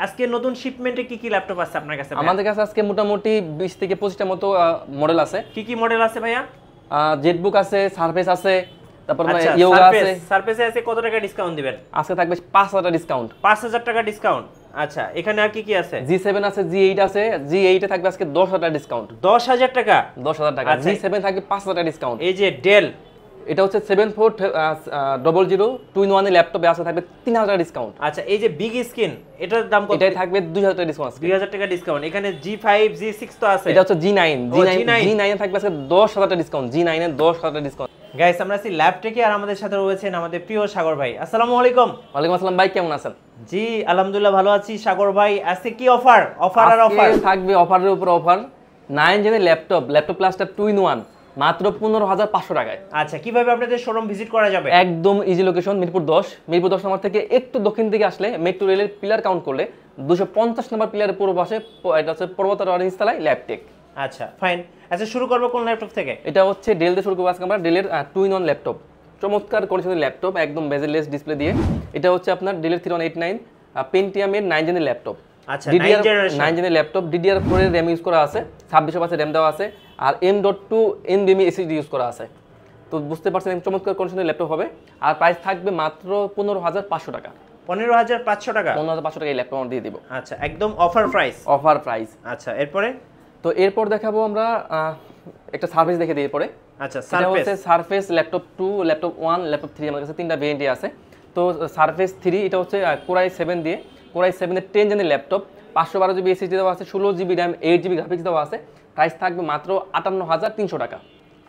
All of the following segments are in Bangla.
আজকে নতুন শিপমেন্টে কি কি ল্যাপটপ আছে আপনার কাছে? আমাদের কাছে আজকে মোটামুটি 20 থেকে 25টা মতো মডেল আছে। কি কি মডেল আছে ভাইয়া? জেটবুক আছে, সারফেস আছে, তারপর আচ্ছা, ইয়োগা আছে। সারফেসে আছে কত টাকা ডিসকাউন্ট দিবেন? আজকে থাকবে 5000 টাকা ডিসকাউন্ট। 5000 টাকা ডিসকাউন্ট। আচ্ছা, এখানে আর কি কি আছে? G7 আছে, G8 আছে। G8 এ থাকবে আজকে 10000 টাকা ডিসকাউন্ট। 10000 টাকা? 10000 টাকা। G7 থাকবে 5000 টাকা ডিসকাউন্ট। এই যে ডেল, এটা হচ্ছে 7400 2-in-1 ল্যাপটপে আছে, থাকবে 3000 টাকা ডিসকাউন্ট। আচ্ছা, এই যে বিগ স্ক্রিন, এটার দাম কত? এটাই থাকবে 2000 টাকা ডিসকাউন্ট। 2000 টাকা ডিসকাউন্ট। এখানে G5 G6 তো আছে। এটা হচ্ছে G9 এ থাকবে আজকে 10000 টাকা ডিসকাউন্ট। G9 এ 10000 টাকা ডিসকাউন্ট। গাইস, আমরা আছি ল্যাবটেকে আর আমাদের সাথে রয়েছেন আমাদের প্রিয় সাগর ভাই। আসসালামু আলাইকুম। ওয়ালাইকুম আসসালাম ভাই, কেমন আছেন? জি আলহামদুলিল্লাহ ভালো আছি সাগর ভাই। আজকে কি অফার আর অফার থাকবে? অফারের উপর অফার। 9 জেনের ল্যাপটপ ক্লাসটা 2-in-1 মাত্র 15500 টাকায়। আচ্ছা, কিভাবে আপনাদের শোরুম ভিজিট করা যাবে? একদম ইজি লোকেশন, মিরপুর 10 নম্বর থেকে একটু দক্ষিণ দিকে আসলে মেট্রো রেলের পিলার কাউন্ট করলে 250 নম্বর পিলারের পূর্ব পাশে এটা হচ্ছে পর্বতার নিচতলায় ল্যাবটেক। আচ্ছা ফাইন। আচ্ছা, শুরু করব কোন ল্যাপটপ থেকে? এটা হচ্ছে ডেল দিয়ে শুরু করব আজকে আমরা। ডেলের 2-in-1 ল্যাপটপ, চমৎকার কন্ডিশনের ল্যাপটপ, একদম বেজেললেস ডিসপ্লে দিয়ে। এটা হচ্ছে আপনার ডেলের 3189 পেন্টিয়ামের 9 জেনের ল্যাপটপ। আচ্ছা, 9 জেনের ল্যাপটপ, DDR4 এর RAM ইউজ করা আছে, 2600 RAM দেওয়া আছে, আর M.2 NVMe SSD ইউজ করা আছে। তো বুঝতে পারছেন চমৎকার কন্ডিশনের ল্যাপটপ হবে। আর প্রাইস থাকবে মাত্র 15500 টাকা। 15500 টাকা? 15500 টাকা এই ল্যাপটপ আমরা দিয়ে দিব। আচ্ছা, একদম অফার প্রাইস। আচ্ছা, এরপরে? তো এরপর দেখাবো আমরা একটা সার্ভিস দেখে দিই এরপরে। আচ্ছা, সারফেস ল্যাপটপ 2, ল্যাপটপ 1, ল্যাপটপ 3 আমাদের কাছে তিনটা ভেরিয়েন্টই আছে। তো সারফেস 3 এটা হচ্ছে Core i7 দিয়ে, Core i7 এর 10 জেনের ল্যাপটপ, 512 জিবি SSD দেওয়া আছে, 16 জিবি RAM, 8 জিবি গ্রাফিক্স দেওয়া আছে। প্রাইস থাকবে মাত্র 58300 টাকা।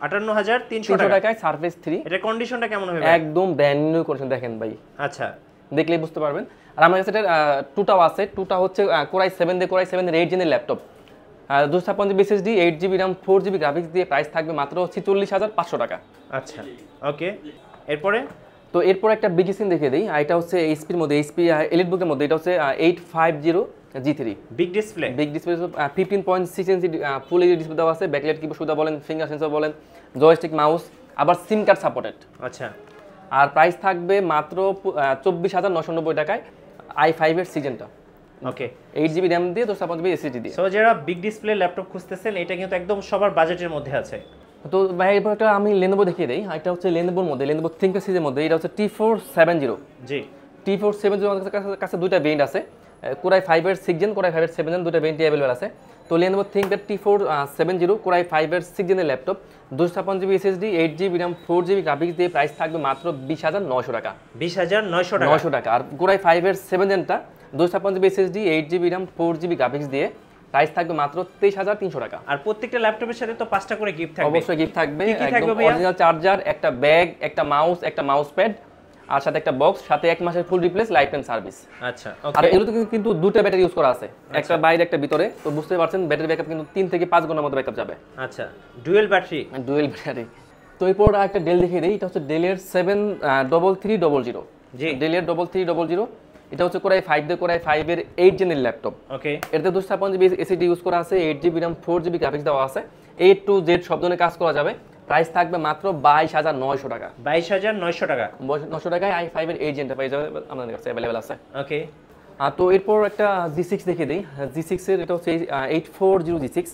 58300 টাকায় সারফেস 3। এটা কন্ডিশনটা কেমন হবে? একদম ব্র্যান্ড নিউ কন্ডিশন, দেখেন ভাই। আচ্ছা, দেখলেই বুঝতে পারবেন। আর আমার কাছে এটা 2টাও আছে। 2টা হচ্ছে Core i7 দিয়ে, Core i7 এর 8 জেনের laptop, 256 GB SSD, 8 GB RAM, 4 GB graphics দিয়ে। প্রাইস থাকবে মাত্র 46500 টাকা। আচ্ছা ওকে, এরপরে? তো এরপর একটা বিগ স্ক্রিন দেখিয়ে দিই। এটা হচ্ছে এইচপির মধ্যে, এইচপি এলিটবুকের মধ্যে। এটা হচ্ছে 850G3 বিগ ডিসপ্লে 15.6 ইঞ্চি ফুল এইচডি ডিসপ্লে দেওয়া আছে। ব্যাকলাইট কিবোর্ড সুবিধা বলেন, ফিঙ্গার সেন্সর বলেন, জয়স্টিক মাউস, আবার সিম কার্ড সাপোর্টেড। আচ্ছা, আর প্রাইস থাকবে মাত্র 24990 টাকায় i5 এর সিজনটা। ওকে, 8 জিবি RAM দিয়ে, 256 জিবি SSD দিয়ে। সো যারা বিগ ডিসপ্লে ল্যাপটপ খুঁজতেছেন, এটা কিন্তু একদম সবার বাজেটের মধ্যে আছে। তো ভাই এরপর একটা আমি Lenovo দেখিয়ে দিই। এটা হচ্ছে Lenovoর মধ্যে, Lenovo ThinkPad সিরিজের মধ্যে। এটা হচ্ছে T470। জি, T470 আমাদের কাছে দুইটা ভেরিয়েন্ট আছে। Core i5 এর 6 জেন, Core i5 এর 7 জেন, দুইটা ভেরিয়েন্ট अवेलेबल আছে। তো Lenovo ThinkPad T470 Core i5 এর 6 জেনের laptop, 256 GB SSD, 8 GB RAM, 4 GB graphics দিয়ে। প্রাইস থাকবে মাত্র 20900 টাকা। 20900 টাকা। আর Core i5 এর 7 জেনটা, 256 GB SSD, 8 GB RAM, 4 GB graphics দিয়ে। প্রাইস থাকবে মাত্র 23300 টাকা। আর প্রত্যেকটা ল্যাপটপের সাথে তো 5টা করে গিফট থাকবে। অবশ্যই গিফট থাকবে। একদম অরিজিনাল চার্জার, একটা ব্যাগ, একটা মাউস, একটা মাউস প্যাড, আর সাথে একটা বক্স, সাথে 1 মাসের full replace life time service. আচ্ছা ওকে। আর এগুলোতে কিন্তু দুটো ব্যাটারি ইউজ করা আছে, একটা বাইরে একটা ভিতরে। তো বুঝতে পারছেন ব্যাটারি ব্যাকআপ কিন্তু 3 থেকে 5 ঘন্টার মধ্যে ব্যাকআপ যাবে। আচ্ছা, ডুয়াল ব্যাটারি। তো এরপর একটা ডেল দেখিয়ে দিই। এটা হচ্ছে ডেলের 73300। জি, ডেলের 3300। এটা হচ্ছে Core i5 দিয়ে, Core i5 এর 8 জেনের ল্যাপটপ। ওকে, এটাতে 256 জিবি SSD ইউজ করা আছে, 8 জিবি RAM, 4 জিবি গ্রাফিক্স দেওয়া আছে। A to Z সব ধরনের কাজ করা যাবে। প্রাইস থাকবে মাত্র 22900 টাকা। 22900 টাকা। 900 টাকায় i5 এর 8 জেনটা পেয়ে যাবে, আমাদের কাছে अवेलेबल আছে। ওকে, তো এরপর একটা G6 দেখিয়ে দিই। G6 এর এটা হচ্ছে 840G6।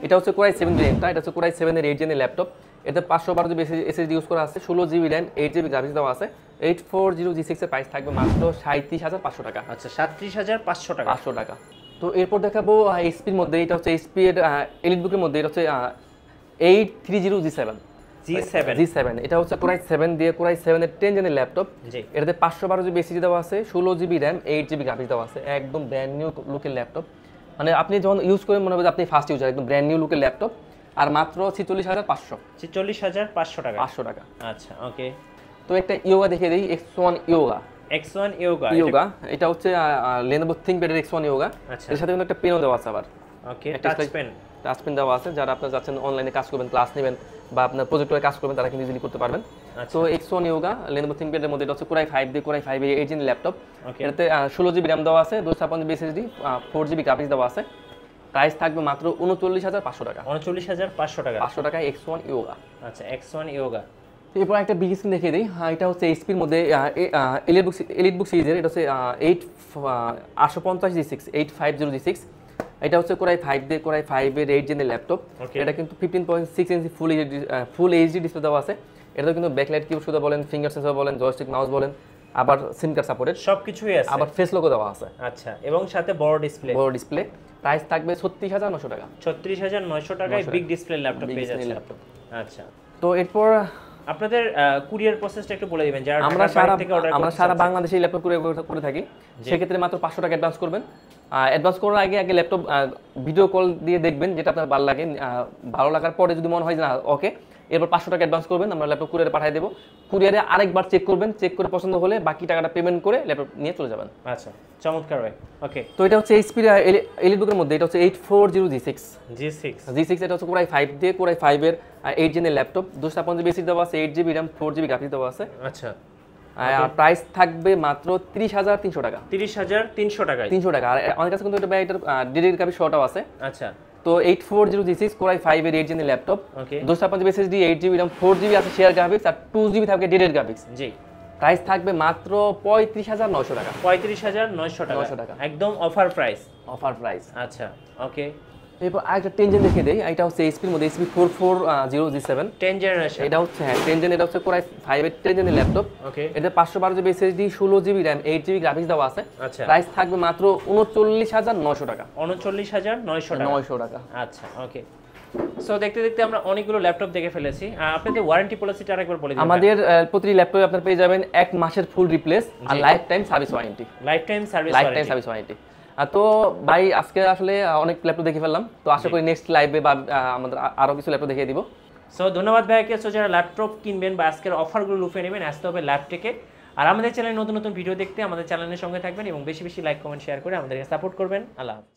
এটা হচ্ছে Core i7 ভেরিয়েন্টটা। এটা হচ্ছে Core i7 এর 8 জেনের ল্যাপটপ। এতে 512 জিবি SSD ইউজ করা আছে, 16 জিবি RAM, 8 জিবি গ্রাফিক্স দেওয়া আছে। 840G6 এর প্রাইস থাকবে মাত্র 37500 টাকা। আচ্ছা, 37500 টাকা। 500 টাকা। তো এরপর দেখাবো এইচপির মধ্যে। এটা হচ্ছে এইচপি এর এলিটবুকের মধ্যে। এটা হচ্ছে 830G7। এটা হচ্ছে Core i7 দিয়ে, Core i7 এর 10 জেনের ল্যাপটপ। এটাতে 512 জিবি SSD দেওয়া আছে, 16 জিবি RAM, 8 জিবি গ্রাফিক্স দেওয়া আছে। একদম ব্র্যান্ড নিউ লুকের ল্যাপটপ, মানে আপনি যখন ইউজ করেন মনে হবে আপনি ফার্স্ট ইউজার। একদম ব্র্যান্ড নিউ লুকের ল্যাপটপ। আর মাত্র 46500। 46500 টাকা। 500 টাকা। আচ্ছা ওকে। তো একটা ইয়োগা দেখিয়ে দিই, X1 ইয়োগা। এটা হচ্ছে Lenovo ThinkPad এর X1 ইয়োগা। এর সাথে কিন্তু একটা পেনও দেওয়া আছে আবার। ওকে, টাচ পেন দেওয়া আছে। যারা আপনারা যাচ্ছেন অনলাইনে কাজ করবেন, ক্লাস নেবেন, বা আপনার প্রজেক্টরে কাজ করবেন, তারা কিন্তু ইজিলি করতে পারবেন। তো X1 ইয়োগা Lenovo ThinkPad এর মধ্যে। এটা হচ্ছে Core i5 দিয়ে, Core i5 এর 8 জেনের ল্যাপটপ। এটাতে 16 জিবি RAM দেওয়া আছে, 256 জিবি SSD, 4 জিবি গ্রাফিক্স দেওয়া আছে। প্রাইস থাকবে মাত্র 39500 টাকা। 39500 টাকা। 500 টাকায় X1 ইয়োগা। আচ্ছা, X1 ইয়োগা। এরপর একটা বিগ স্ক্রিন দেখিয়ে দিই। এটা হচ্ছে এইচপির মধ্যে এলিট বুক সিরিজের, এটা হচ্ছে 850 G6 850 G6। এটা হচ্ছে কোরাই 5 দিয়ে কোরাই 5 এর 8 জেনের ল্যাপটপ। এটা কিন্তু 15.6 ইঞ্চি ফুল এইচডি ডিসপ্লে দেওয়া আছে। এটা কিন্তু ব্যাকলাইট কিবোর্ড সুবিধা বলেন, ফিঙ্গার সেন্সর বলেন, জয়স্টিক মাউস বলেন, আবার সিম কার্ড সাপোর্টেড সবকিছুই আছে, আবার ফেস লোগো দেওয়া আছে। আচ্ছা, এবং সাথে বড় ডিসপ্লে। প্রাইস থাকবে 36,900 টাকা। 36,900 টাকায় বিগ ডিসপ্লে ল্যাপটপ পেয়ে যাচ্ছে। ল্যাপটপ। আচ্ছা, তো এরপর আপনাদের কুরিয়ার প্রসেসটা একটু বলে দিবেন, যারা আমরা ঢাকার বাইরে থেকে অর্ডার আমরা সারা বাংলাদেশে ল্যাপটপ করে থাকি। সেক্ষেত্রে মাত্র 500 টাকা অ্যাডভান্স করবেন। অ্যাডভান্স করার আগে ল্যাপটপ ভিডিও কল দিয়ে দেখবেন, যেটা আপনার ভালো লাগে। ভালো লাগার পরে যদি মনে হয় যে না ওকে, এরপর 500 টাকা অ্যাডভান্স করবেন, আমরা ল্যাপটপ কুরিয়ারে পাঠিয়ে দেবো। কুরিয়ারে আরেকবার চেক করবেন, চেক করে পছন্দ হলে বাকি টাকাটা পেমেন্ট করে ল্যাপটপ নিয়ে চলে যাবেন। আচ্ছা, চমৎকার ভাই। ওকে, তো এটা হচ্ছে এইচপির এলিটবুকের মধ্যে, এটা হচ্ছে 840 G6। এটা হচ্ছে কোরাই 5 দিয়ে কোরাই 5 এর 8 জেনের ল্যাপটপ। 256 জিবি দেওয়া আছে, 8 জিবি RAM 4 জিবি গ্রাফিক্স দেওয়া আছে। আচ্ছা, প্রাইস থাকবে মাত্র 30,300 টাকা। 30,300 টাকায় 300 টাকা। আর আমাদের কাছে কিন্তু এটা ডিডির গ্রাফিক্স শর্টও আছে। আচ্ছা, তো 840 G6 কোরাই 5 এর 8 জেনের ল্যাপটপ। ওকে, 256 SSD, 8 জিবি RAM 4 জিবি আছে শেয়ার গ্রাফিক্স, আর 2 জিবি থাকবে ডিডির গ্রাফিক্স। জি। প্রাইস থাকবে মাত্র 35,900 টাকা। 35,900 টাকা, একদম অফার প্রাইস। Offer price. আচ্ছা, ওকে। এরপর আরেকটা 10 জেন দেখে দেই। এটা হচ্ছে এইচপির মধ্যে HP 440 G7 10 জেনারেশন। এটা হচ্ছে 10 জেন, এটা হচ্ছে কোরাই 5 এর 10 জেনের ল্যাপটপ। ওকে, এটা 512 GB SSD, 16 GB RAM, 8 GB graphics দেওয়া আছে। আচ্ছা, প্রাইস থাকবে মাত্র 39,900 টাকা। 39,900 টাকা। 900 টাকা। আচ্ছা, ওকে। সো দেখতে দেখতে আমরা অনেকগুলো ল্যাপটপ দেখে ফেলেছি। আপনাদের ওয়ারেন্টি পলিসিটা আরেকবার বলে দিন। আমাদের প্রতিটি ল্যাপটপে আপনারা পেয়ে যাবেন 1 মাসের ফুল রিপ্লেস আর lifetime service warranty. Lifetime service warranty. তো ভাই আজকে আসলে অনেক ল্যাপটপ দেখে ফেললাম, তো আশা করি নেক্সট লাইভে বা আমাদের আরো কিছু ল্যাপটপ দেখিয়ে দিব। সো ধন্যবাদ ভাইকে। সো যারা ল্যাপটপ কিনবেন বা আজকের অফারগুলো লুফে নেবেন, আসতে হবে ল্যাপটেকে। আর আমাদের চ্যানেলে নতুন নতুন ভিডিও দেখতে আমাদের চ্যানেলের সঙ্গে থাকবেন এবং বেশি বেশি লাইক কমেন্ট শেয়ার করে আমাদেরকে সাপোর্ট করবেন। আল্লাহ হাফেজ।